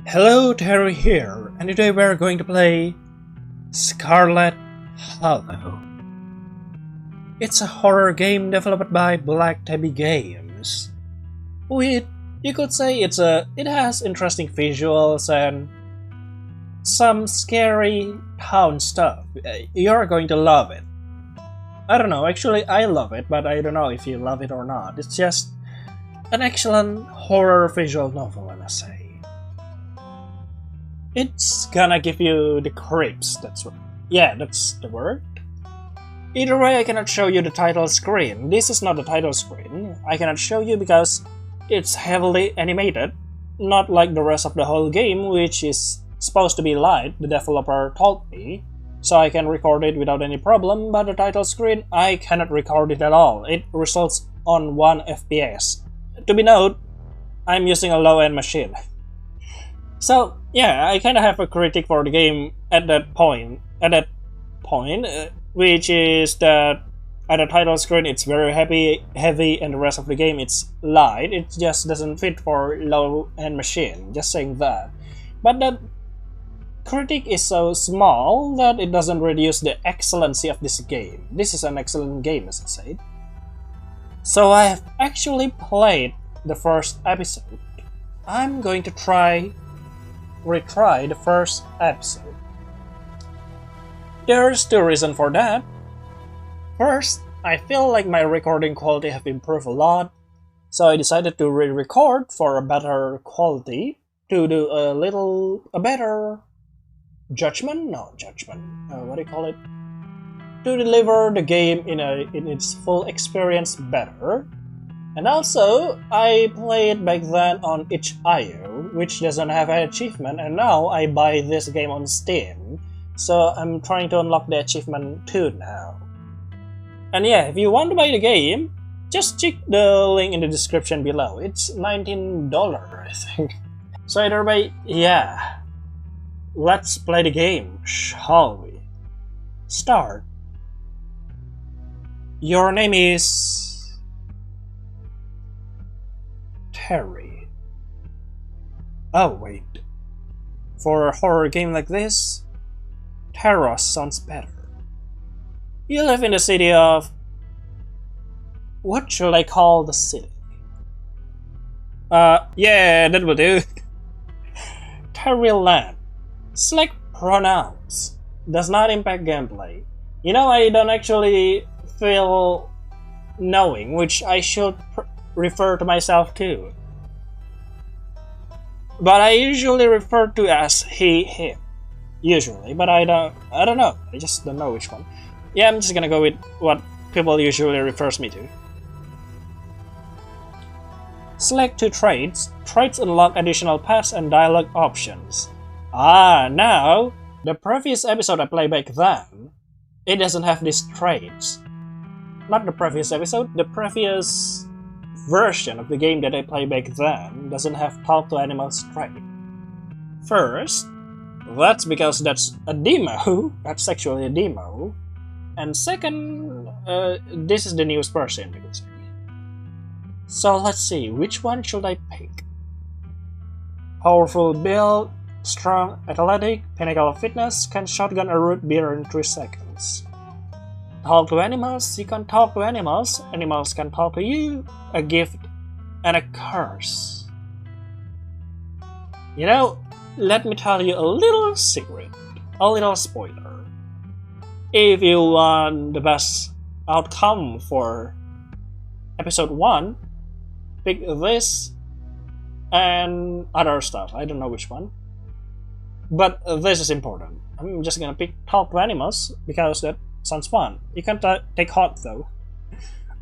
Hello, Terry here, and today we're going to play Scarlet Hollow. It's a horror game developed by Black Tabby Games. You could say it has interesting visuals and some scary town stuff. You're going to love it. I don't know, actually I love it, but I don't know if you love it or not. It's just an excellent horror visual novel, I must say. It's gonna give you the creeps, that's the word. Either way, I cannot show you the title screen. This is not the title screen. I cannot show you because it's heavily animated, not like the rest of the whole game, which is supposed to be light, the developer told me, so I can record it without any problem, but the title screen, I cannot record it at all. It results on 1 FPS. To be noted, I'm using a low-end machine. So yeah, I kind of have a critic for the game at that point, which is that at the title screen it's very heavy, and the rest of the game it's light. It just doesn't fit for low-end machine. Just saying that. But that critic is so small that it doesn't reduce the excellency of this game. This is an excellent game, as I said. So I have actually played the first episode. I'm going to retry the first episode. There's two reasons for that. First, I feel like my recording quality have improved a lot, so I decided to re-record for a better quality, to do a better judgment? No, judgment. What do you call it? To deliver the game in its full experience better. And also, I played back then on itch.io, which doesn't have an achievement, and now I buy this game on Steam, so I'm trying to unlock the achievement too now. And yeah, if you want to buy the game, just check the link in the description below. It's $19, I think. So either way, yeah. Let's play the game, shall we? Start. Your name is Terry. Oh wait, for a horror game like this, Terrorose sounds better. You live in the city of... what should I call the city? Yeah, that will do. Terryland. Select pronouns. Does not impact gameplay. You know, I don't actually feel knowing which I should refer to myself to. But I usually refer to as he, him. Usually, but I don't know. I just don't know which one. Yeah, I'm just gonna go with what people usually refers me to. Select two traits. Traits unlock additional paths and dialogue options. Now, the previous episode I played back then, it doesn't have these traits. Not the previous episode, the previous version of the game that I played back then doesn't have talk to animals trait. First, that's because that's a demo, that's actually a demo. And second, this is the newest version, you could say. So let's see, which one should I pick? Powerful build, strong, athletic, pinnacle of fitness, can shotgun a root beer in 3 seconds. Talk to animals, you can talk to animals, animals can talk to you, a gift, and a curse. You know, let me tell you a little secret, a little spoiler. If you want the best outcome for episode 1, pick this and other stuff, I don't know which one. But this is important. I'm just gonna pick talk to animals because that sounds fun. You can take hot though.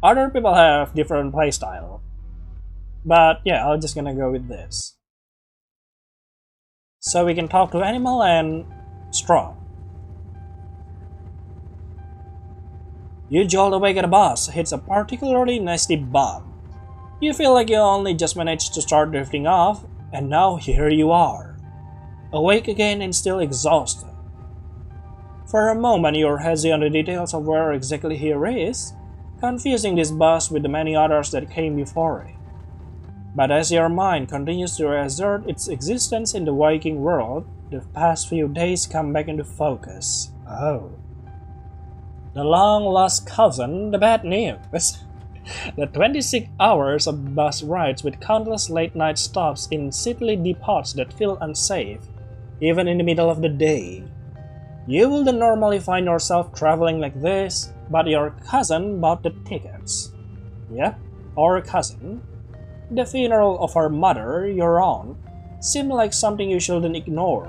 Other people have different playstyle. But yeah, I'm just gonna go with this. So we can talk to animal and strong. You jolt awake at a boss, hits a particularly nasty bomb. You feel like you only just managed to start drifting off, and now here you are. Awake again and still exhausted. For a moment you're hazy on the details of where exactly he is, confusing this boss with the many others that came before it. But as your mind continues to assert its existence in the waking world, the past few days come back into focus. Oh. The long-lost cousin, the bad news. The 26 hours of bus rides with countless late-night stops in silly depots that feel unsafe, even in the middle of the day. You wouldn't normally find yourself traveling like this, but your cousin bought the tickets. Yep, our cousin. The funeral of her mother, your aunt, seemed like something you shouldn't ignore,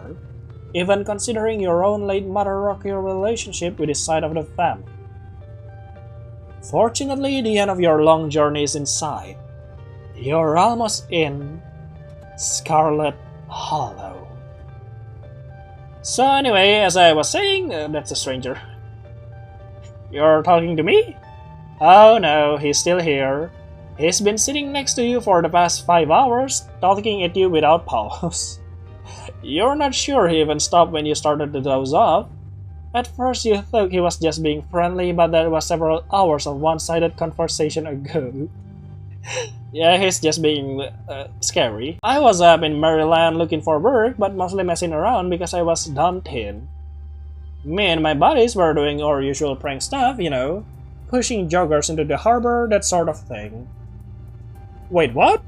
even considering your own late mother rocked your relationship with this side of the family. Fortunately, the end of your long journey is in sight. You're almost in Scarlet Hollow. So anyway, as I was saying, that's a stranger. You're talking to me? Oh no, he's still here. He's been sitting next to you for the past 5 hours, talking at you without pause. You're not sure he even stopped when you started to doze off. At first you thought he was just being friendly, but that was several hours of one-sided conversation ago. Yeah, he's just being scary. I was up in Maryland looking for work, but mostly messing around because I was dumped in. Me and my buddies were doing our usual prank stuff, you know, pushing joggers into the harbor, that sort of thing. Wait, what?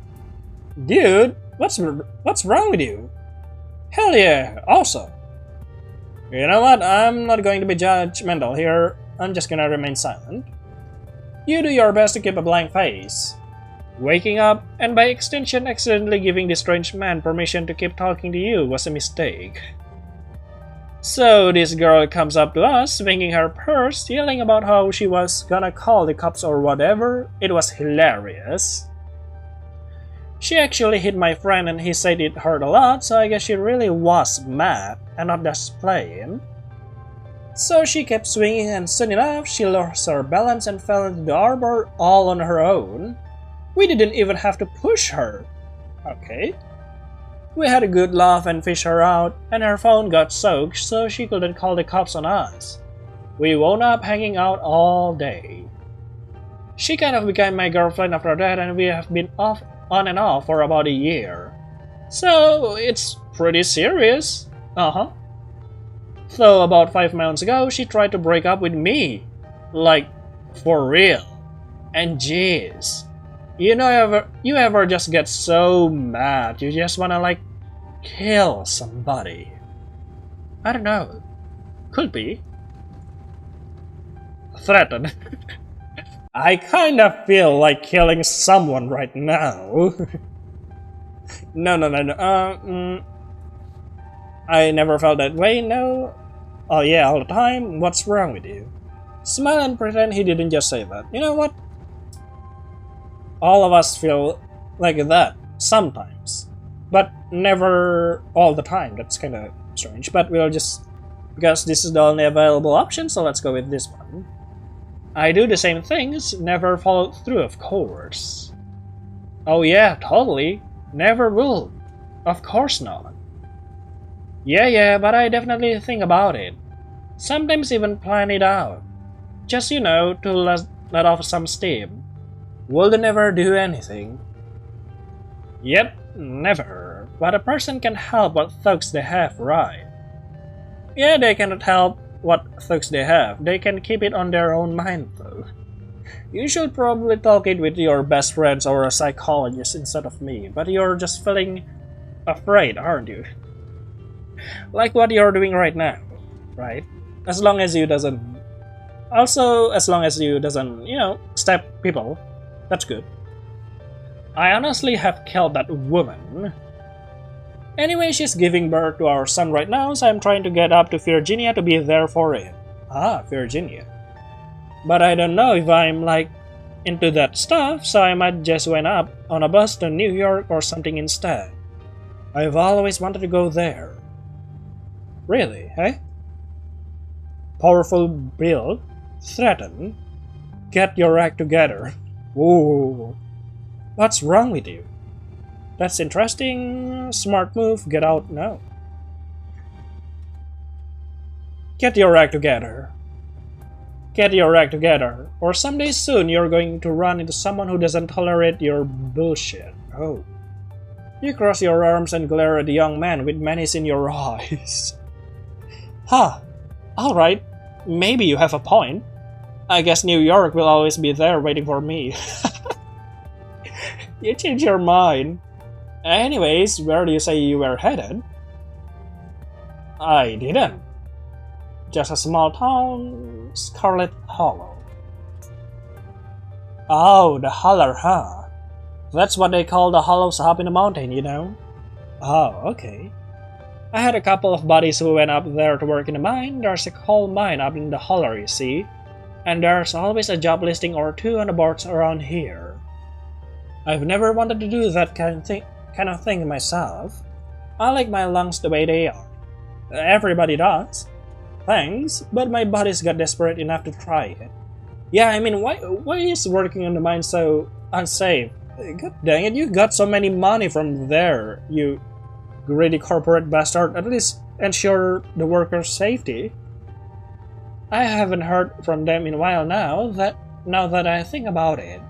Dude, what's wrong with you? Hell yeah, awesome. You know what, I'm not going to be judgmental here, I'm just gonna remain silent. You do your best to keep a blank face. Waking up, and by extension accidentally giving this strange man permission to keep talking to you was a mistake. So this girl comes up to us, swinging her purse, yelling about how she was gonna call the cops or whatever. It was hilarious. She actually hit my friend and he said it hurt a lot, so I guess she really was mad and not just playing. So she kept swinging and soon enough she lost her balance and fell into the harbor all on her own. We didn't even have to push her. Okay. We had a good laugh and fished her out, and her phone got soaked so she couldn't call the cops on us. We wound up hanging out all day. She kind of became my girlfriend after that, and we have been on and off for about a year. So it's pretty serious. So about 5 months ago, she tried to break up with me. Like, for real. And jeez. You ever just get so mad, you just wanna like kill somebody. I don't know. Could be. Threaten. I kinda feel like killing someone right now. No. I never felt that way, no. Oh yeah, all the time? What's wrong with you? Smile and pretend he didn't just say that. You know what? All of us feel like that sometimes, but never all the time. That's kind of strange, but we'll just, because this is the only available option, so let's go with this one. I do the same things, never follow through, of course. Oh yeah, totally. Never will. Of course not. Yeah, but I definitely think about it. Sometimes even plan it out. Just, you know, to let off some steam. Would never do anything. Yep, never. But a person can help what thugs they have, right? Yeah, they cannot help what thugs they have. They can keep it on their own mind, though. You should probably talk it with your best friends or a psychologist instead of me, but you're just feeling afraid, aren't you? Like what you're doing right now, right? As long as you doesn't... Also, as long as you doesn't, you know, stab people. That's good. I honestly have killed that woman. Anyway, she's giving birth to our son right now, so I'm trying to get up to Virginia to be there for it. Ah, Virginia. But I don't know if I'm, like, into that stuff, so I might just went up on a bus to New York or something instead. I've always wanted to go there. Really, eh? Powerful build. Threaten. Get your act together. Whoa. What's wrong with you? That's interesting. Smart move. Get out now. Get your act together. Get your act together. Or someday soon you're going to run into someone who doesn't tolerate your bullshit. Oh. You cross your arms and glare at the young man with menace in your eyes. Huh. Alright. Maybe you have a point. I guess New York will always be there waiting for me. You changed your mind. Anyways, where do you say you were headed? I didn't. Just a small town, Scarlet Hollow. Oh, the holler, huh? That's what they call the hollows up in the mountain, you know? Oh, okay. I had a couple of buddies who went up there to work in the mine. There's a coal mine up in the holler, you see. And there's always a job listing or two on the boards around here. I've never wanted to do that kind of thing myself. I like my lungs the way they are. Everybody does. Thanks, but my buddies got desperate enough to try it. Yeah, I mean, why is working in the mine so unsafe? God dang it, you got so many money from there, you greedy corporate bastard. At least ensure the workers' safety. I haven't heard from them in a while now that I think about it.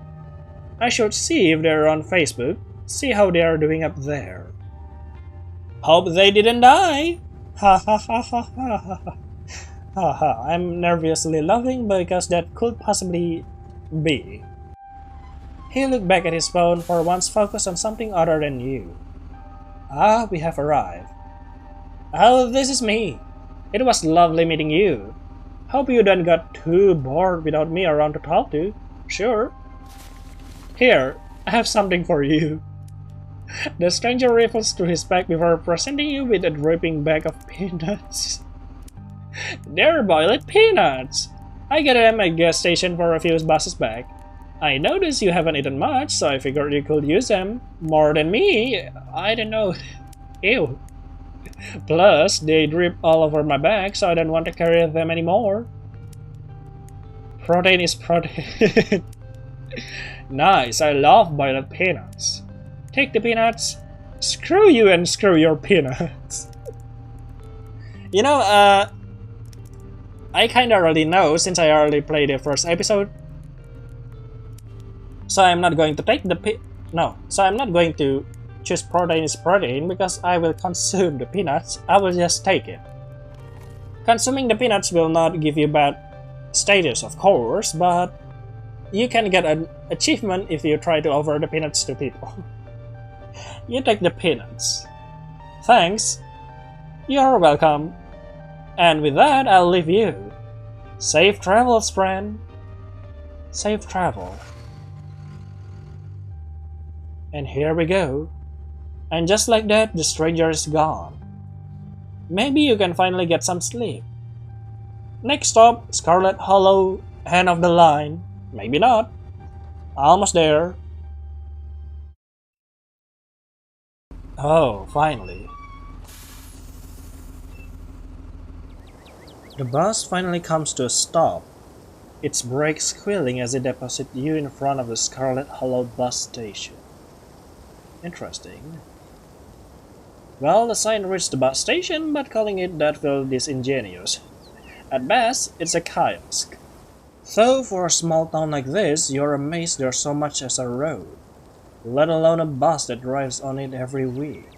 I should see if they're on Facebook, see how they are doing up there. Hope they didn't die! Ha ha ha ha ha ha. Haha, I'm nervously laughing because that could possibly be. He looked back at his phone for once, focused on something other than you. Ah, we have arrived. Oh, this is me. It was lovely meeting you. Hope you don't got too bored without me around to talk to. Sure. Here, I have something for you. The stranger riffles through his bag before presenting you with a dripping bag of peanuts. They're boiled peanuts! I got them at a gas station for a few buses back. I noticed you haven't eaten much, so I figured you could use them. More than me, I don't know. Ew. Plus, they drip all over my bag, so I don't want to carry them anymore. Protein is protein. Nice, I love boiled peanuts. Take the peanuts. Screw you and screw your peanuts. You know, I kinda already know since I already played the first episode. So I'm not going to take the so I'm not going to choose protein is protein because I will consume the peanuts. I will just take it. Consuming the peanuts will not give you bad status, of course, but you can get an achievement if you try to offer the peanuts to people. You take the peanuts. Thanks. You're welcome. And with that, I'll leave you. Safe travels, friend. Safe travel. And here we go. And just like that, the stranger is gone. Maybe you can finally get some sleep. Next stop, Scarlet Hollow, end of the line. Maybe not. Almost there. Oh, finally. The bus finally comes to a stop, its brakes squealing as it deposits you in front of the Scarlet Hollow bus station. Interesting. Well, the sign reads the bus station, but calling it that feels disingenuous. At best, it's a kiosk. Though for a small town like this, you're amazed there's so much as a road, let alone a bus that drives on it every week.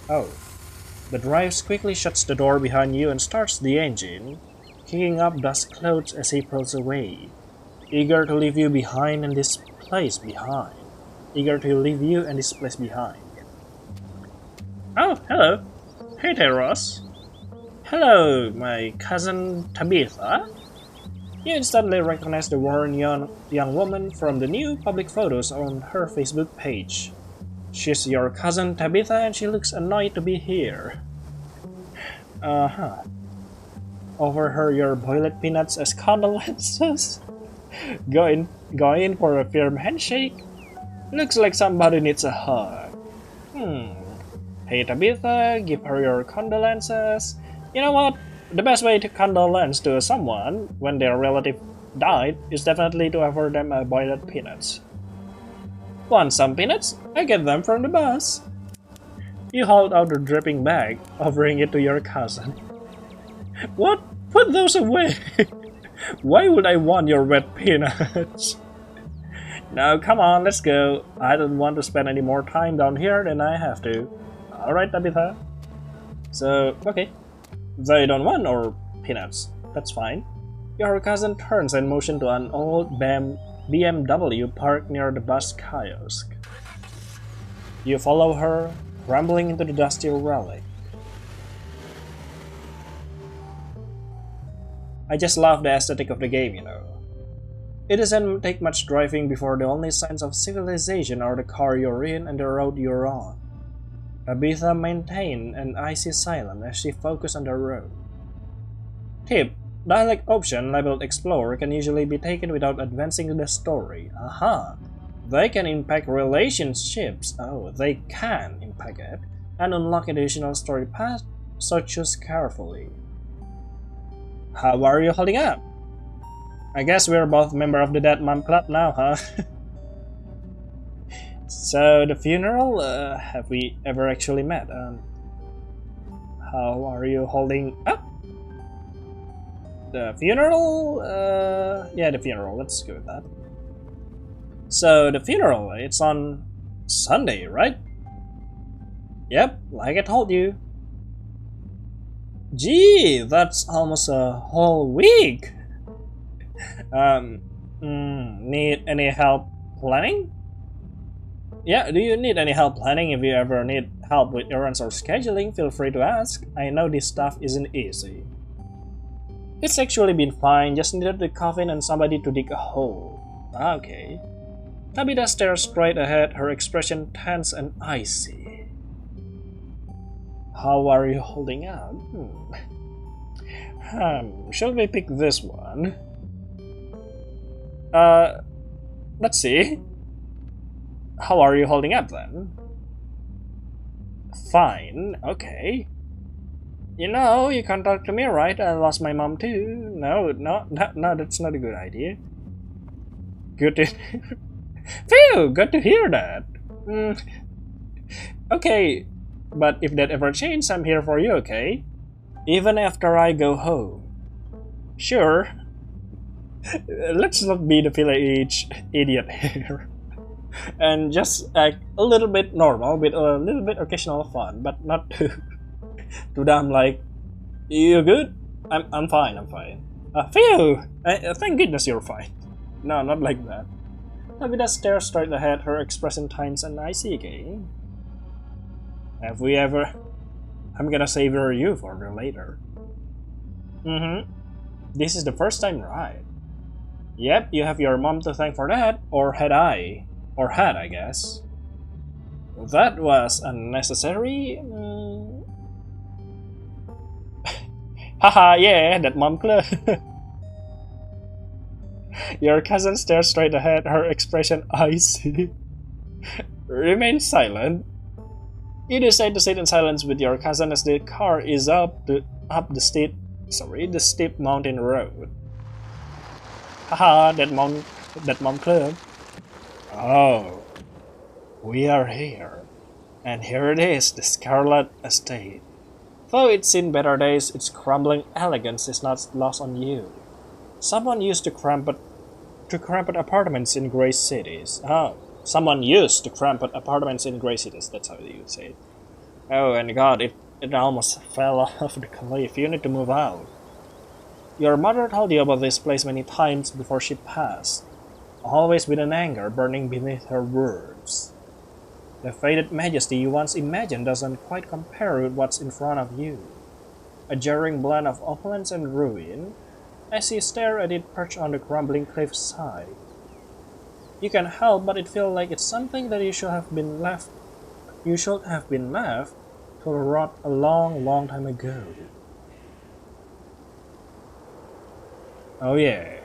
Oh. The driver quickly shuts the door behind you and starts the engine, kicking up dust clouds as he pulls away, eager to leave you behind and this place behind. Eager to leave you and this place behind. Oh, hello. Hey, Terrorose. Hello, my cousin Tabitha. You instantly recognize the worn young woman from the new public photos on her Facebook page. She's your cousin Tabitha and she looks annoyed to be here. Offer her your boiled peanuts as condolences? Go in for a firm handshake? Looks like somebody needs a hug. Hey Tabitha, give her your condolences. You know what? The best way to condolence to someone when their relative died is definitely to offer them a boiled peanuts. Want some peanuts? I get them from the bus. You hold out the dripping bag, offering it to your cousin. What? Put those away! Why would I want your wet peanuts? Now, come on, let's go. I don't want to spend any more time down here than I have to. Alright, Tabitha. So, okay. They don't want or peanuts. That's fine. Your cousin turns and motions to an old BMW parked near the bus kiosk. You follow her, rambling into the dusty relic. I just love the aesthetic of the game, you know. It doesn't take much driving before the only signs of civilization are the car you're in and the road you're on. Tabitha maintained an icy silence as she focused on the road. Tip: dialect option labeled Explorer can usually be taken without advancing the story. Aha! They can impact relationships. Oh, they can impact it and unlock additional story paths, so choose carefully. How are you holding up? I guess we're both member of the Dead Mom Club now, huh? So the funeral, have we ever actually met? How are you holding up? The funeral? Yeah, the funeral. Let's go with that. So the funeral, it's on Sunday, right? Yep, like I told you. Gee, that's almost a whole week. Need any help planning? Yeah, do you need any help planning? If you ever need help with errands or scheduling, feel free to ask. I know this stuff isn't easy. It's actually been fine, just needed the coffin and somebody to dig a hole. Okay. Tabitha stares straight ahead, her expression tense and icy. How are you holding up? Shall we pick this one? Let's see. How are you holding up then? Fine, okay. You know, you can't talk to me, right? I lost my mom too. No, that's not a good idea. Good to... Phew, good to hear that. Okay, but if that ever changes, I'm here for you, okay? Even after I go home. Sure. Let's not be the village idiot here. And just act a little bit normal with a little bit occasional fun, but not too damn like, you good? I'm fine, I'm fine. Phew! Thank goodness you're fine. No, not like that. Tabitha stares straight ahead, her expression tense and icy again. Have we ever... I'm gonna savor you for the later. This is the first time, right? Yep, you have your mom to thank for that, or had I? Or had, I guess. That was unnecessary. Haha, yeah, that mom club. Your cousin stares straight ahead, her expression icy. Remain silent. You decide to sit in silence with your cousin as the car is up the steep mountain road. Haha, that mom club. Oh, we are here. And here it is, the Scarlet estate. Though it's seen better days, its crumbling elegance is not lost on you. Someone used to cramped apartments in grey cities. Oh, someone used to cramped apartments in grey cities, that's how you would say it. Oh, and God, it almost fell off the cliff. You need to move out. Your mother told you about this place many times before she passed, always with an anger burning beneath her words. The faded majesty you once imagined doesn't quite compare with what's in front of you. A jarring blend of opulence and ruin, as you stare at it perched on the crumbling cliffside. You can help but it feels like it's something that you should have been left to rot a long time ago. Oh yeah.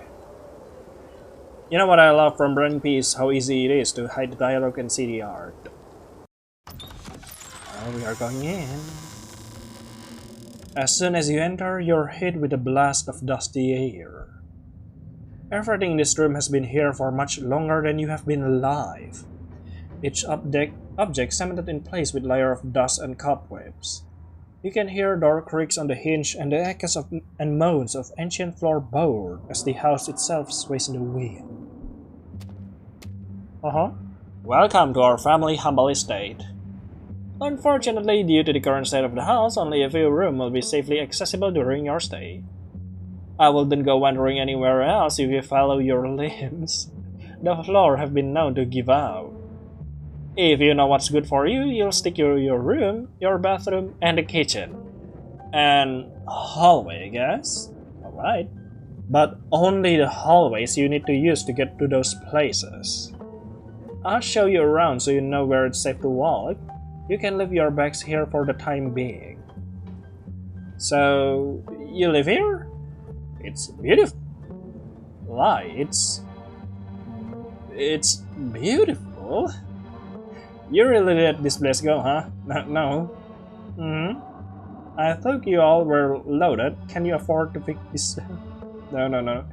You know what I love from Brand Piece? How easy it is to hide the dialogue and see the art. Well, we are going in. As soon as you enter, you're hit with a blast of dusty air. Everything in this room has been here for much longer than you have been alive. Each object cemented in place with layer of dust and cobwebs. You can hear door creaks on the hinge and the echoes and moans of ancient floorboard as the house itself sways in the wind. Uh-huh. Welcome to our family humble estate. Unfortunately, due to the current state of the house, only a few rooms will be safely accessible during your stay. I will then go wandering anywhere else if you follow your limbs. The floor have been known to give out. If you know what's good for you, you'll stick to your room, your bathroom, and the kitchen. And hallway, I guess? Alright. But only the hallways you need to use to get to those places. I'll show you around so you know where it's safe to walk. You can leave your bags here for the time being. So, you live here? It's beautiful. Why? It's beautiful. You really let this place go, huh? No. I thought you all were loaded. Can you afford to pick this? No.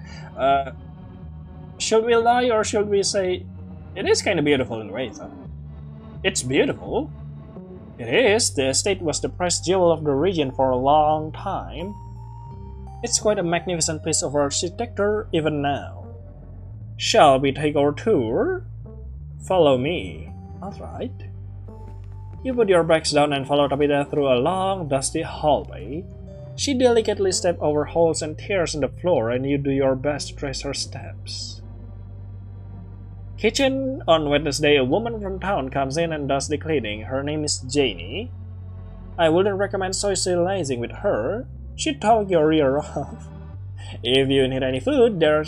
Should we lie or should we say it is kind of beautiful in a way, though? It's beautiful. It is. The estate was the precious jewel of the region for a long time. It's quite a magnificent piece of architecture even now. Shall we take our tour? Follow me. Alright. You put your bags down and follow Tabitha through a long, dusty hallway. She delicately steps over holes and tears in the floor, and you do your best to trace her steps. Kitchen. On Wednesday, a woman from town comes in and does the cleaning. Her name is Janie. I wouldn't recommend socializing with her. She'd talk your ear off. If you need any food, there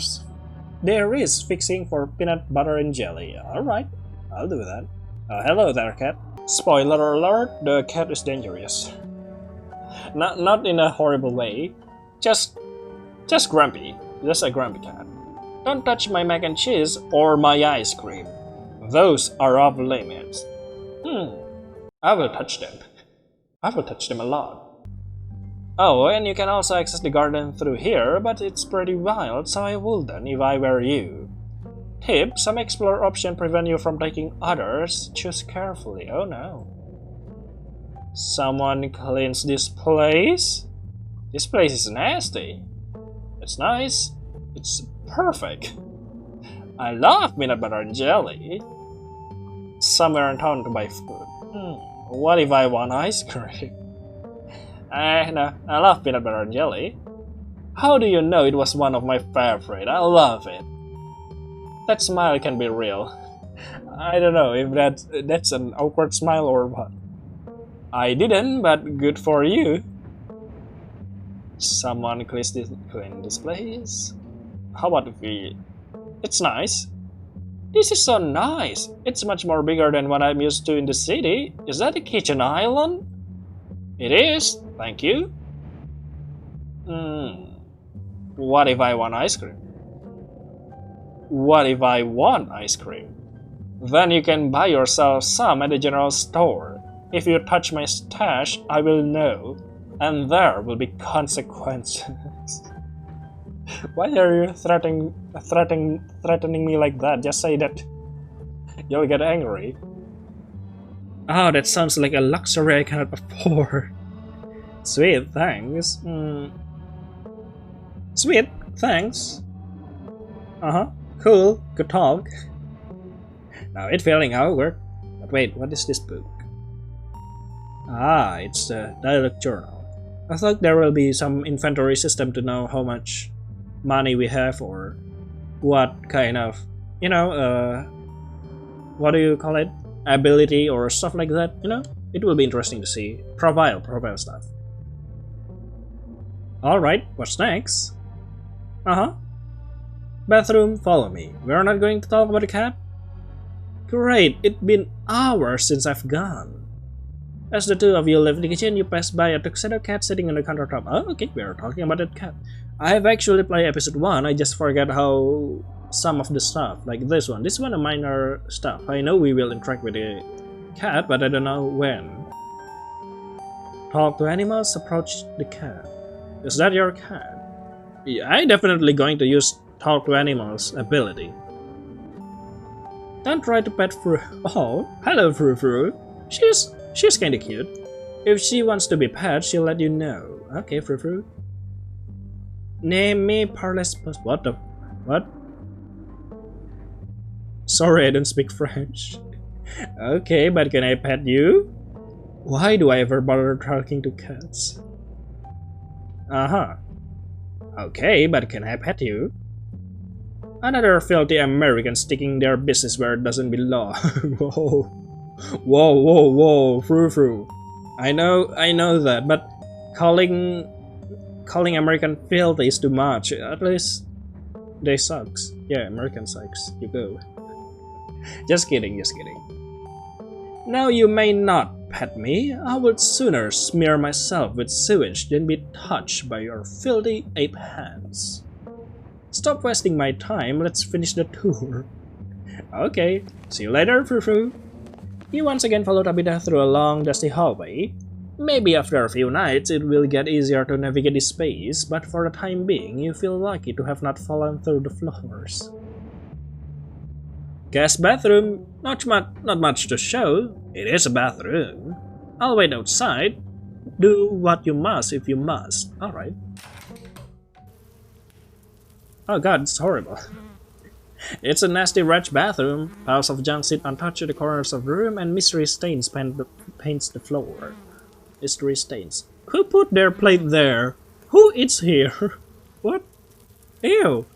is fixing for peanut butter and jelly. Alright, I'll do that. Hello there, cat. Spoiler alert, the cat is dangerous. Not in a horrible way. Just grumpy. Just a grumpy cat. Don't touch my mac and cheese or my ice cream. Those are off limits. I will touch them. I will touch them a lot. Oh, and you can also access the garden through here, but it's pretty wild, so I wouldn't if I were you. Tip, some explore options prevent you from taking others. Choose carefully. Oh no. Someone cleans this place? This place is nasty. It's nice. It's perfect. I love peanut butter and jelly. Somewhere in town to buy food. What if I want ice cream? No, I love peanut butter and jelly. How do you know it was one of my favorite? I love it. That smile can be real. I don't know if that's an awkward smile or what. I didn't, but good for you. Someone clean this place. How about if we... It's nice. This is so nice. It's much more bigger than what I'm used to in the city. Is that a kitchen island? It is. Thank you. What if I want ice cream? What if I want ice cream? Then you can buy yourself some at the general store. If you touch my stash, I will know, and there will be consequences. Why are you threatening me like that? Just say that. You'll get angry. Oh, that sounds like a luxury I cannot afford. Sweet, thanks. Sweet, thanks. Cool, good talk. Now it's feeling awkward. But wait, what is this book? Ah, it's the dialogue journal. I thought there will be some inventory system to know how much money we have or what kind of, what do you call it? Ability or stuff like that, It will be interesting to see. Profile stuff. Alright, what's next? Bathroom, follow me. We're not going to talk about the cat? Great, it's been hours since I've gone. As the two of you left the kitchen, you passed by a tuxedo cat sitting on the countertop. Oh, okay, we are talking about that cat. I've actually played episode 1, I just forgot how some of the stuff, like this one. This one a minor stuff. I know we will interact with the cat, but I don't know when. Talk to animals, approach the cat. Is that your cat? Yeah, I'm definitely going to use talk to animals ability. Don't try to pet Fru. Oh, hello Fru Fru. She's kinda cute. If she wants to be pet, she'll let you know. Okay, Fru Fru. Name me Parley's post. What? Sorry, I don't speak French. Okay, but can I pet you? Why do I ever bother talking to cats? Uh-huh. Okay, but can I pet you? Another filthy American sticking their business where it doesn't belong. Whoa. Whoa, frou. I know that, but calling American filthy is too much. At least they sucks. Yeah, American sucks. You go. Just kidding. Now you may not pet me. I would sooner smear myself with sewage than be touched by your filthy ape hands. Stop wasting my time, let's finish the tour. Okay, see you later, frou. You once again followed Abida through a long, dusty hallway. Maybe after a few nights it will get easier to navigate this space, but for the time being you feel lucky to have not fallen through the floors. Guest bathroom, not much to show. It is a bathroom. I'll wait outside. Do what you must if you must. Alright. Oh god, it's horrible. It's a nasty wretched bathroom. Piles of junk sit untouched in the corners of the room and mystery stains paints the floor. Mystery stains. Who put their plate there? Who eats here? What? Ew.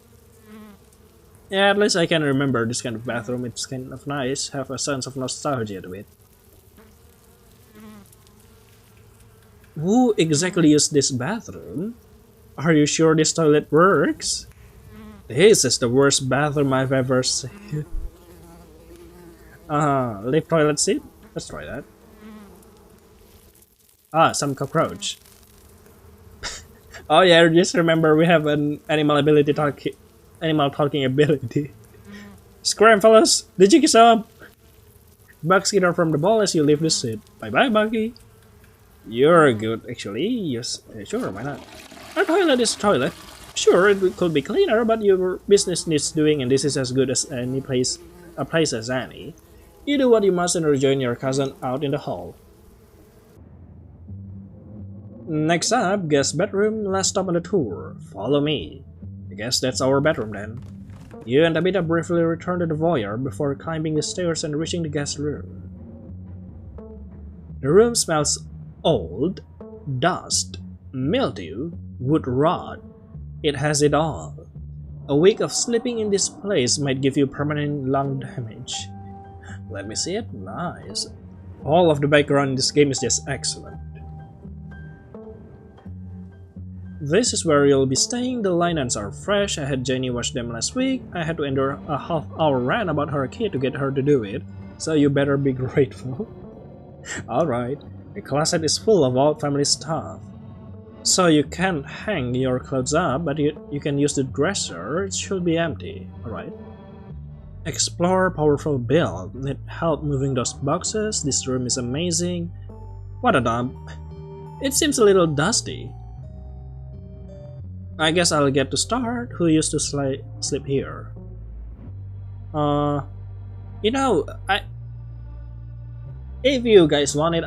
Yeah, at least I can remember this kind of bathroom. It's kind of nice. Have a sense of nostalgia to it. Who exactly used this bathroom? Are you sure this toilet works? This is the worst bathroom I've ever seen. Leave toilet seat? Let's try that. Ah, some cockroach. Oh yeah, just remember we have an animal talking ability. Scram, fellas! The jig is up! Bugs skitter from the ball as you leave the seat. Bye bye, Buggy. You're good, actually. Yes, sure, why not? Our toilet is a toilet. Sure, it could be cleaner, but your business needs doing, and this is as good as a place as any. You do what you must and rejoin your cousin out in the hall. Next up, guest bedroom, last stop on the tour. Follow me. I guess that's our bedroom then. You and Abida briefly return to the voyeur before climbing the stairs and reaching the guest room. The room smells old, dust, mildew, wood rot. It has it all. A week of sleeping in this place might give you permanent lung damage. Let me see it. Nice. All of the background in this game is just excellent. This is where you'll be staying. The linens are fresh. I had Jenny wash them last week. I had to endure a half-hour rant about her kid to get her to do it, so you better be grateful. Alright, the closet is full of old family stuff. So you can't hang your clothes up, but you can use the dresser. It should be empty. Alright. Explore powerful build. Need help moving those boxes? This room is amazing. What a dump. It seems a little dusty. I guess I'll get to start. Who used to sleep here? You know, if you guys want it,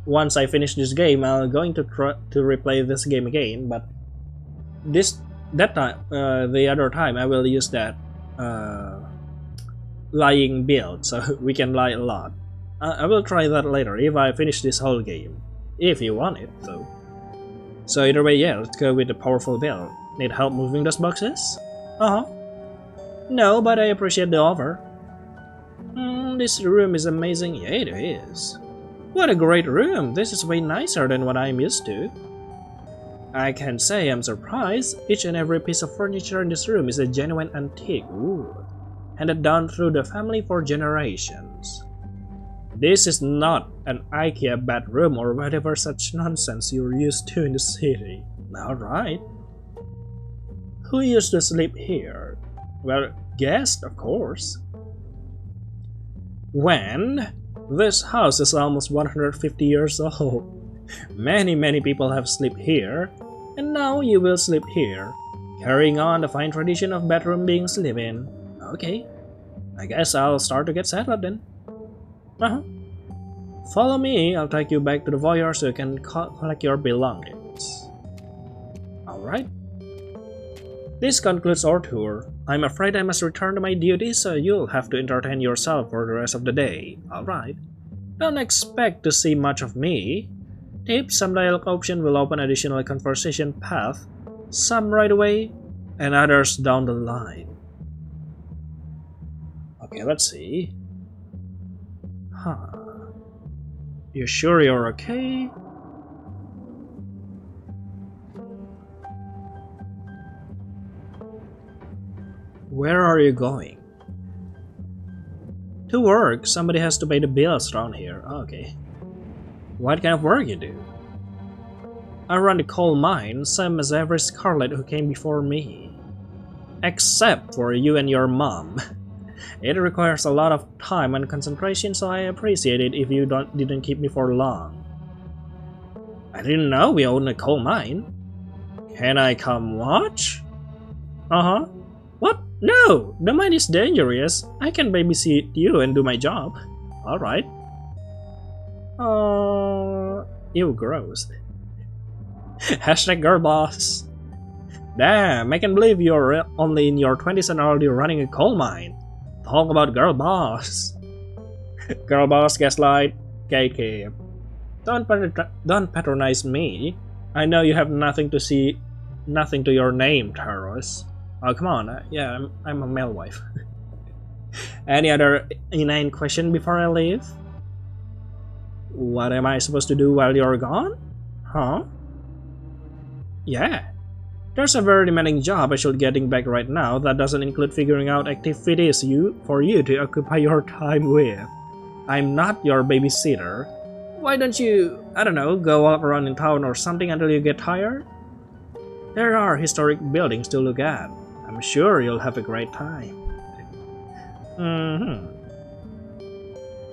once I finish this game, I'm going to try to replay this game again. But the other time, I will use that lying build, so we can lie a lot. I will try that later if I finish this whole game, if you want it, though. So either way, yeah, let's go with the powerful build. Need help moving those boxes? No, but I appreciate the offer. This room is amazing. Yeah, it is. What a great room! This is way nicer than what I'm used to. I can say I'm surprised. Each and every piece of furniture in this room is a genuine antique. Ooh. Handed down through the family for generations. This is not an IKEA bedroom or whatever such nonsense you're used to in the city. Alright. Who used to sleep here? Well, guests, of course. When? This house is almost 150 years old. Many people have slept here, and now you will sleep here, carrying on the fine tradition of bedroom being slept in. Okay, I guess I'll start to get settled then. Follow me, I'll take you back to the voyeur so you can collect your belongings. Alright. This concludes our tour. I'm afraid I must return to my duties, so you'll have to entertain yourself for the rest of the day. Alright. Don't expect to see much of me. Tips, some dialogue option will open additional conversation path, some right away, and others down the line. Okay, let's see. Huh. You sure you're okay? Where are you going? To work. Somebody has to pay the bills around here. Okay. What kind of work you do? I run the coal mine, same as every Scarlet who came before me. Except for you and your mom. It requires a lot of time and concentration, so I appreciate it if you didn't keep me for long. I didn't know we owned a coal mine. Can I come watch? Uh-huh. What? No! The mine is dangerous. I can babysit you and do my job. Alright. Ew, gross. Hashtag girl boss. Damn, I can't believe you're only in your 20s and already running a coal mine. Talk about girl boss. Girl boss, gaslight, KK. Don't patronize me. I know you have nothing to your name, Terrorose. Oh, come on. Yeah, I'm a male wife. Any other inane question before I leave? What am I supposed to do while you're gone? Huh? Yeah. There's a very demanding job I should getting back right now that doesn't include figuring out activities for you to occupy your time with. I'm not your babysitter. Why don't you, I don't know, go walk around in town or something until you get tired? There are historic buildings to look at. I'm sure you'll have a great time.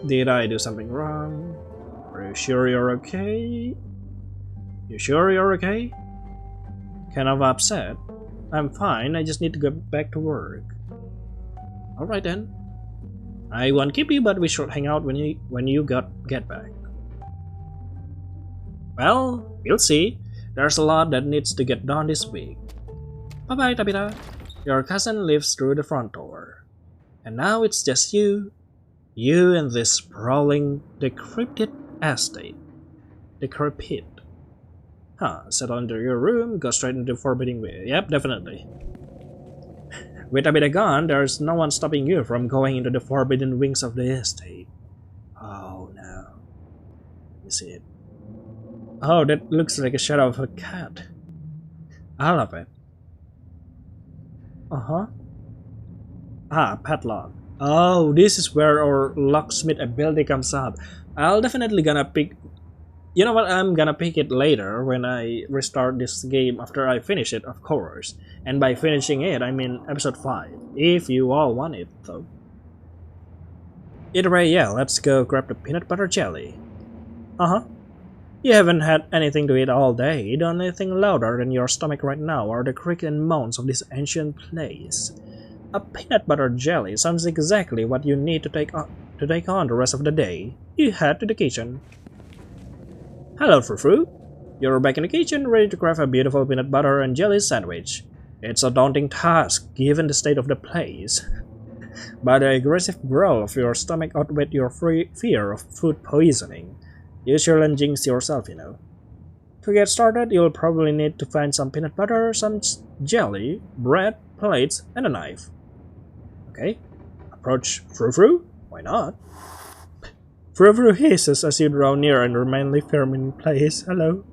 Did I do something wrong? Are you sure you're okay? You sure you're okay? Kind of upset. I'm fine, I just need to get back to work. Alright then. I won't keep you, but we should hang out when you get back. Well, we'll see. There's a lot that needs to get done this week. Bye-bye, Tabitha. Your cousin lives through the front door. And now it's just you. You and this sprawling, decrepit estate. Decrepit. Huh, settle into your room, go straight into Forbidden Way. Yep, definitely. With Tabitha gone, there's no one stopping you from going into the forbidden wings of the estate. Oh no. Let me see it. Oh, that looks like a shadow of a cat. I love it. Uh-huh. Ah, padlock. Oh, this is where our locksmith ability comes up. I'll definitely gonna pick... You know what, I'm gonna pick it later when I restart this game after I finish it, of course. And by finishing it, I mean episode 5. If you all want it, though. Either way, yeah, let's go grab the peanut butter jelly. Uh-huh. You haven't had anything to eat all day. The only thing louder than your stomach right now are the creaks and moans of this ancient place. A peanut butter jelly sounds exactly what you need to take on the rest of the day. You head to the kitchen. Hello, Frou-Frou. You're back in the kitchen, ready to craft a beautiful peanut butter and jelly sandwich. It's a daunting task, given the state of the place. But the aggressive growl of your stomach outweighed your fear of food poisoning. You shouldn't jinx yourself, you know. To get started, you'll probably need to find some peanut butter, some jelly, bread, plates, and a knife. Okay, approach Frou-Frou? Why not? Frou-Frou hisses as you draw near and remain firm in place. Hello.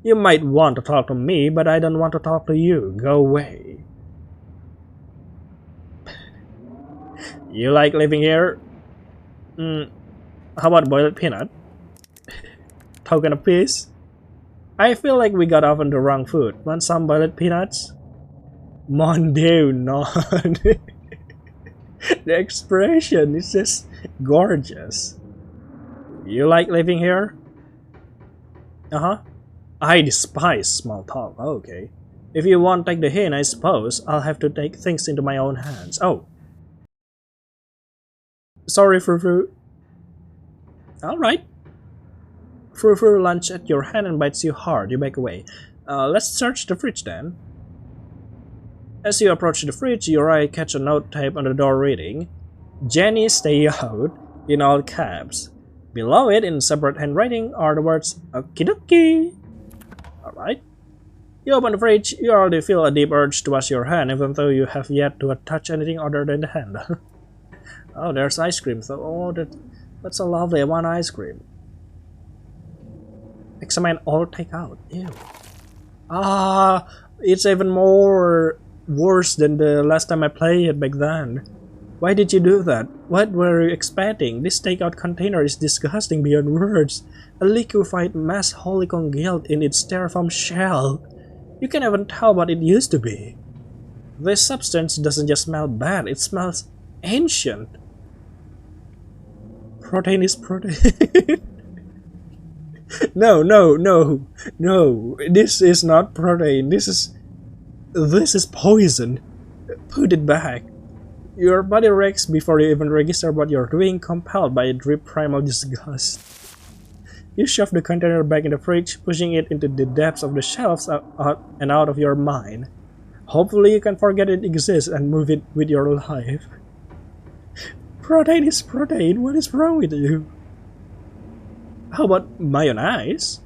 You might want to talk to me, but I don't want to talk to you. Go away. You like living here? How about boiled peanut? Token of peace? I feel like we got off on the wrong foot. Want some boiled peanuts? Mon Dieu, non. The expression is just gorgeous. You like living here? Uh-huh. I despise small talk. Okay. If you won't take the hint, I suppose I'll have to take things into my own hands. Oh. Sorry, Frou-Frou. Alright. Frou-Frou lunges at your hand and bites you hard. You back away. Let's search the fridge then. As you approach the fridge, your eye catch a note taped on the door reading, "Jenny, stay out," in all caps. Below it, in separate handwriting, are the words "Okie dokie." Alright. You open the fridge, you already feel a deep urge to wash your hand, even though you have yet to touch anything other than the handle. Oh, there's ice cream, so that's a lovely one ice cream. Examine all takeout. Ew. Ah, it's even more worse than the last time I played it back then. Why did you do that? What were you expecting? This takeout container is disgusting beyond words. A liquefied mass holy congealed in its styrofoam shell. You can't even tell what it used to be. This substance doesn't just smell bad, it smells ancient. Protein is protein. No, no, no, no. This is not protein. This is poison. Put it back. Your body reacts before you even register what you're doing, compelled by a deep primal disgust. You shove the container back in the fridge, pushing it into the depths of the shelves and out of your mind. Hopefully you can forget it exists and move it with your life. Protein is protein. What is wrong with you? How about mayonnaise?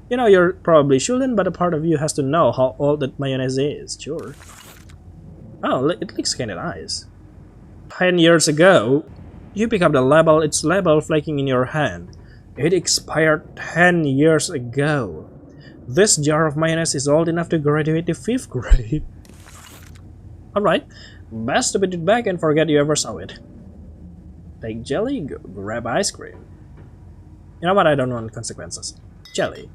You know, you probably shouldn't, but a part of you has to know how old that mayonnaise is, sure. Oh, it looks kinda nice. 10 years ago, you pick up the label, its label flaking in your hand. It expired 10 years ago. This jar of mayonnaise is old enough to graduate to 5th grade. Alright, best to put it back and forget you ever saw it. Take jelly, grab ice cream. You know what, I don't want consequences. Jelly.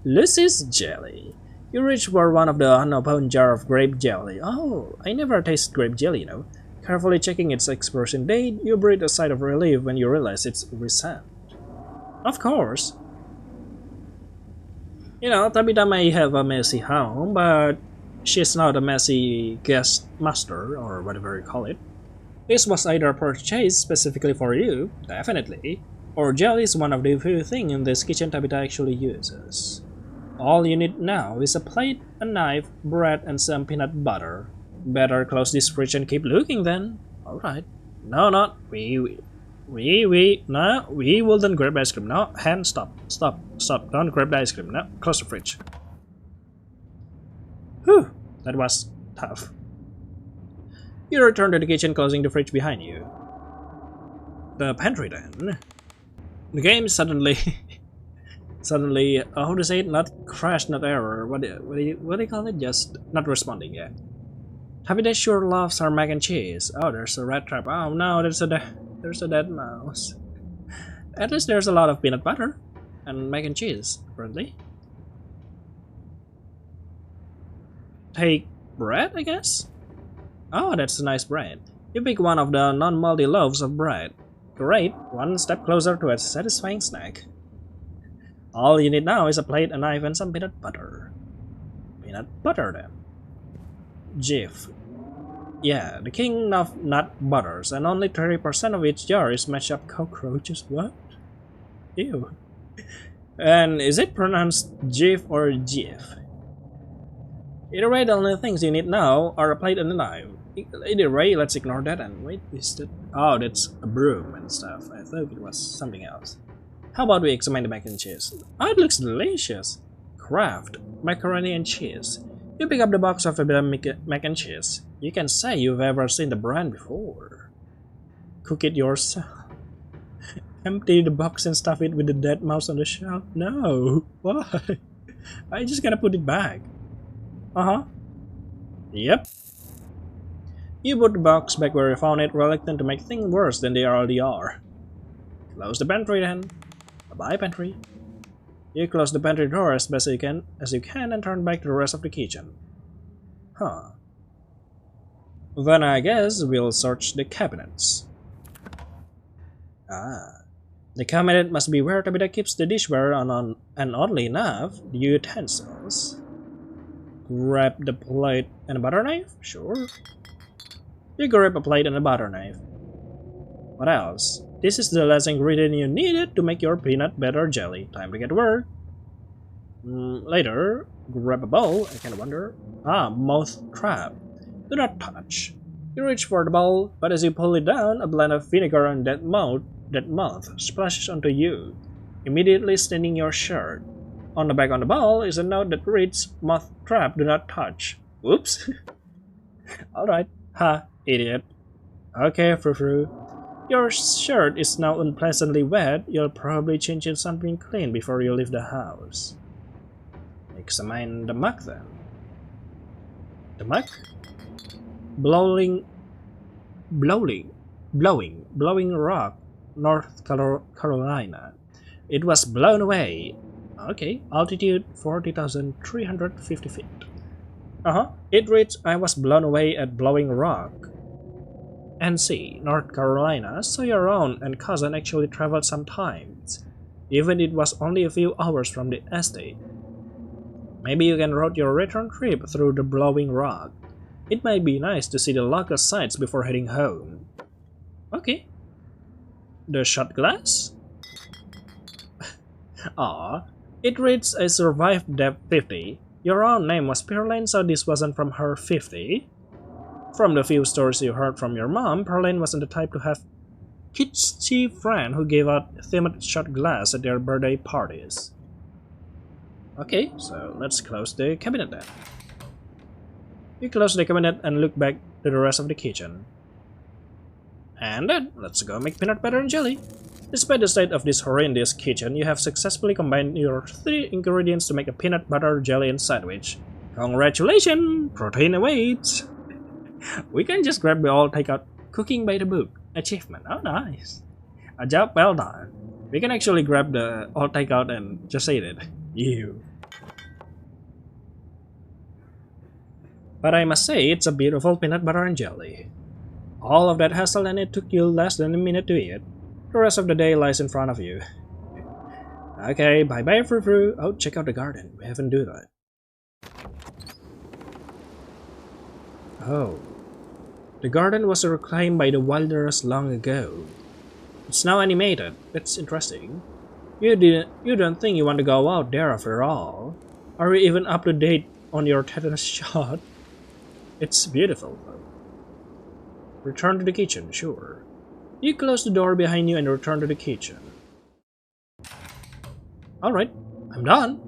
Lucy's jelly. You reach for one of the unopened jar of grape jelly. Oh, I never tasted grape jelly, you know. Carefully checking its expiration date, you breathe a sigh of relief when you realize it's recent. Of course. You know, Tabitha may have a messy home, but she's not a messy guest master, or whatever you call it. This was either purchased specifically for you, definitely, or jelly is one of the few things in this kitchen Tabitha actually uses. All you need now is a plate, a knife, bread, and some peanut butter. Better close this fridge and keep looking then. Alright. No, not we wouldn't grab ice cream. No, hand, stop. Don't grab the ice cream. No, close the fridge. Whew, that was tough. You return to the kitchen, closing the fridge behind you. The pantry then. The game suddenly, how to say it? Not crash, not error. What do you call it? Just not responding. Yeah. Tabitha sure loves her mac and cheese. Oh, there's a rat trap. Oh no, there's a dead mouse. At least there's a lot of peanut butter and mac and cheese, apparently. Take bread, I guess? Oh, that's a nice bread. You pick one of the non-moldy loaves of bread. Great, one step closer to a satisfying snack. All you need now is a plate, a knife, and some peanut butter. Peanut butter then. Jif. Yeah, the king of nut butters, and only 30% of each jar is mashed up cockroaches. What? Ew. And is it pronounced Jif or Jif? Either way, the only things you need now are a plate and a knife. Either way, let's ignore that and wait, is that? Oh, that's a broom and stuff. I thought it was something else. How about we examine the mac and cheese? Oh, it looks delicious. Kraft macaroni and cheese. You pick up the box of a bit of mac and cheese. You can say you've ever seen the brand before. Cook it yourself. Empty the box and stuff it with the dead mouse on the shelf. No, why? I just gotta put it back. Yep. You put the box back where you found it, reluctant to make things worse than they already are. Close the pantry then. Bye-bye, pantry. You close the pantry door as best you can and turn back to the rest of the kitchen. Huh. Then I guess we'll search the cabinets. Ah. The cabinet must be where Tabitha keeps the dishware and oddly enough, the utensils. Grab the plate and a butter knife? Sure. You grab a plate and a butter knife. What else? This is the last ingredient you needed to make your peanut butter jelly. Time to get to work. Later, grab a bowl. I kind of wonder. Ah, mouth trap. Do not touch. You reach for the bowl, but as you pull it down, a blend of vinegar and that mouth splashes onto you, immediately staining your shirt. On the back on the bowl is a note that reads, "Mouth trap, do not touch." Oops. Alright. Ha, idiot. Okay, frou-frou. Your shirt is now unpleasantly wet. You'll probably change into something clean before you leave the house. Examine the mug then. The mug? Blowing rock, North Carolina. It was blown away. Okay, altitude 40,350 feet. It reads, "I was blown away at Blowing Rock, NC, North Carolina, so your aunt and cousin actually traveled sometimes, even it was only a few hours from the estate. Maybe you can road your return trip through the Blowing Rock. It might be nice to see the local sights before heading home." Okay. The shot glass? Aw, it reads, "I survived depth 50. Your own name was Pearline, so this wasn't from her 50. From the few stories you heard from your mom, Pearline wasn't the type to have kitschy friend who gave out themed shot glass at their birthday parties." Okay, so let's close the cabinet then. You close the cabinet and look back to the rest of the kitchen. And then, let's go make peanut butter and jelly. Despite the state of this horrendous kitchen, you have successfully combined your 3 ingredients to make a peanut butter jelly and sandwich. Congratulations! Protein awaits! We can just grab the all takeout cooking by the book achievement. Oh, nice. A job well done. We can actually grab the all takeout and just eat it. Ew. But I must say, it's a beautiful peanut butter and jelly. All of that hassle and it took you less than a minute to eat. The rest of the day lies in front of you. Okay, bye-bye, frou-frou. Oh, check out the garden. We haven't do that. Oh. The garden was reclaimed by the Wilders long ago. It's now animated. That's interesting. You don't think you want to go out there after all? Are you even up to date on your tetanus shot? It's beautiful though. Return to the kitchen, sure. You close the door behind you and return to the kitchen. Alright, I'm done.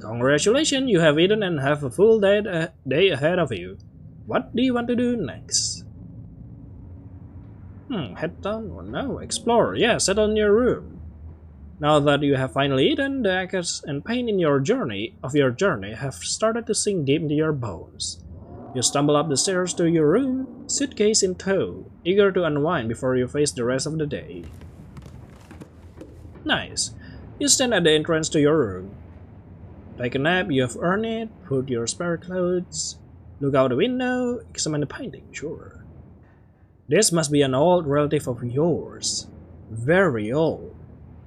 Congratulations, you have eaten and have a full day ahead of you. What do you want to do next? Head down? Oh, no, explore. Yeah, settle in your room. Now that you have finally eaten, the aches and pain in your journey have started to sink deep into your bones. You stumble up the stairs to your room, suitcase in tow, eager to unwind before you face the rest of the day. Nice. You stand at the entrance to your room. Take a nap, you have earned it, put your spare clothes, look out the window, examine the painting, sure. This must be an old relative of yours. Very old.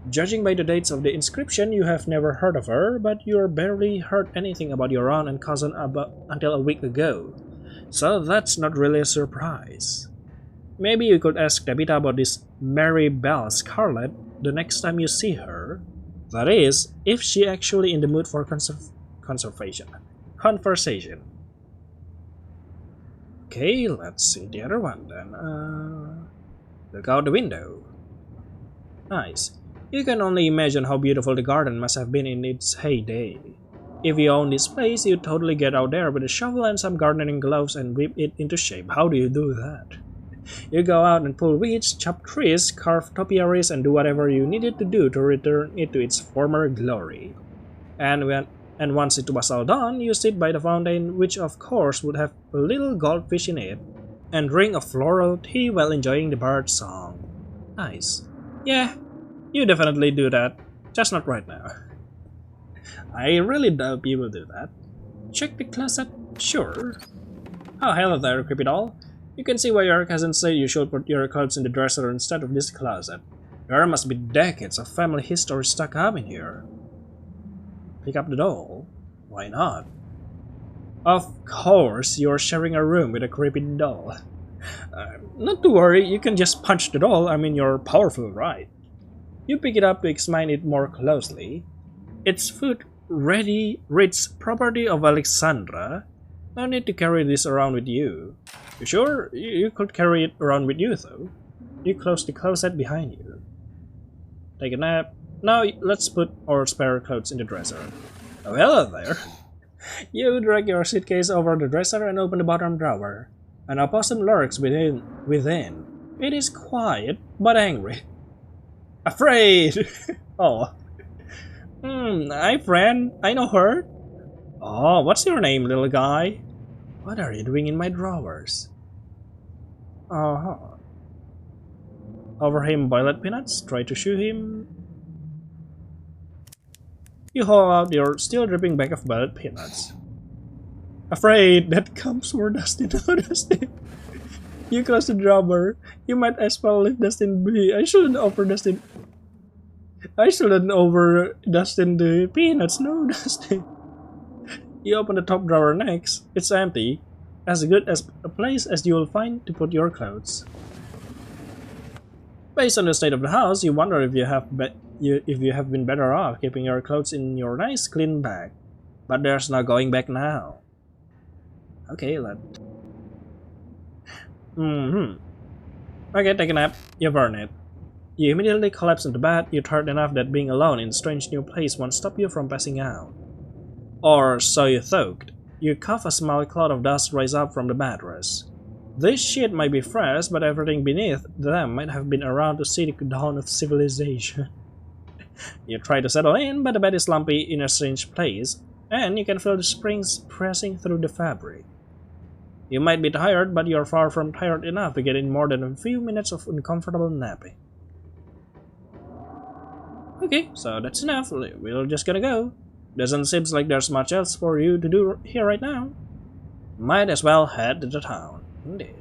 Judging by the dates of the inscription, you have never heard of her, but you barely heard anything about your aunt and cousin until a week ago. So that's not really a surprise. Maybe you could ask Tabitha about this Mary Belle Scarlet the next time you see her. That is, if she's actually in the mood for conversation. Okay, let's see the other one then. Look out the window. Nice. You can only imagine how beautiful the garden must have been in its heyday. If you own this place, you'd totally get out there with a shovel and some gardening gloves and whip it into shape. How do you do that? You go out and pull weeds, chop trees, carve topiaries, and do whatever you needed to do to return it to its former glory. And once it was all done, you sit by the fountain, which of course would have a little goldfish in it, and drink a floral tea while enjoying the bird song. Nice. Yeah. You definitely do that, just not right now. I really doubt you will do that. Check the closet? Sure. Oh, hello there, creepy doll. You can see why your cousin said you should put your clothes in the dresser instead of this closet. There must be decades of family history stuck up in here. Pick up the doll? Why not? Of course, you're sharing a room with a creepy doll. Not to worry, you can just punch the doll, you're powerful, right? You pick it up to examine it more closely. Its foot rich property of Alexandra. No need to carry this around with you. You sure? You could carry it around with you, though. You close the closet behind you. Take a nap. Now let's put our spare clothes in the dresser. Oh, hello there. You drag your suitcase over the dresser and open the bottom drawer. An opossum lurks within. It is quiet, but angry. Afraid! Oh. Hi friend, I know her. Oh, what's your name, little guy? What are you doing in my drawers? Uh-huh. Offer him boiled peanuts, try to shoo him. You haul out your still dripping bag of boiled peanuts. Afraid, that comes for Dustin. Oh, Dustin. You close the drawer. You might as well let Dustin be. I shouldn't offer Dustin the peanuts. No, Dustin. You open the top drawer next. It's empty. As good as a place as you will find to put your clothes. Based on the state of the house, you wonder if you have been better off keeping your clothes in your nice clean bag. But there's no going back now. Okay, Okay, take a nap. You burn it. You immediately collapse into bed. You're tired enough that being alone in a strange new place won't stop you from passing out. Or so you thought. You cough, a small cloud of dust rise up from the mattress. This shit might be fresh, but everything beneath them might have been around to see the dawn of civilization. You try to settle in, but the bed is lumpy in a strange place, and you can feel the springs pressing through the fabric. You might be tired, but you're far from tired enough to get in more than a few minutes of uncomfortable napping. Okay, so that's enough. We're just gonna go. Doesn't seem like there's much else for you to do here right now. Might as well head to the town. Indeed.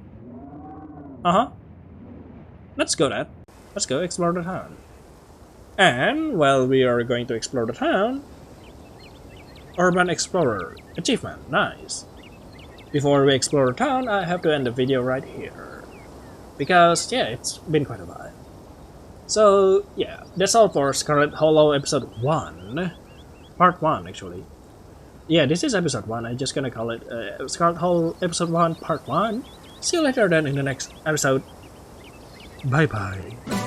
Let's go, Dad. Let's go explore the town. And while we are going to explore the town, Urban Explorer achievement, nice. Before we explore the town, I have to end the video right here. Because, yeah, it's been quite a while. So, yeah, that's all for Scarlet Hollow episode 1. Part 1, actually. Yeah, this is episode 1. I'm just gonna call it Scarlet Hollow episode 1, part 1. See you later then in the next episode. Bye bye.